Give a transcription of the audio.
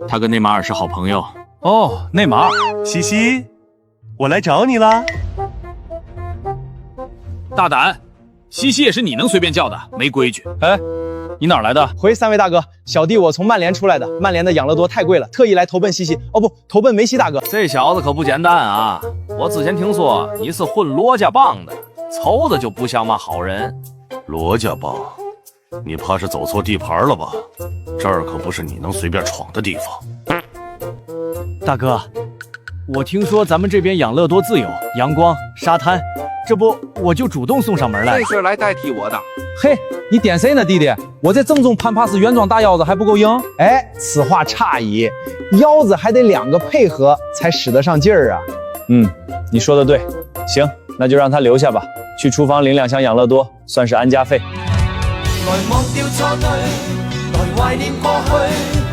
他跟内马尔是好朋友。哦，内马尔，西西，我来找你啦！大胆！西西也是你能随便叫的，没规矩。哎，你哪儿来的？回3位大哥，小弟我从曼联出来的，曼联的养乐多太贵了，特意来投奔西西。哦不，投奔梅西大哥。这小子可不简单啊！我之前听说你是混罗家帮的，瞅着就不像嘛好人。罗家帮，你怕是走错地盘了吧？这儿可不是你能随便闯的地方。大哥，我听说咱们这边养乐多自由，阳光、沙滩，这不我就主动送上门来。这是来代替我的。嘿，你点谁呢，弟弟？我这正宗潘帕斯原装大腰子还不够硬？哎，此话差矣，腰子还得2个配合才使得上劲儿啊。你说的对，行，那就让他留下吧，去厨房领2箱养乐多，算是安家费。来忘掉错对，来怀念过去。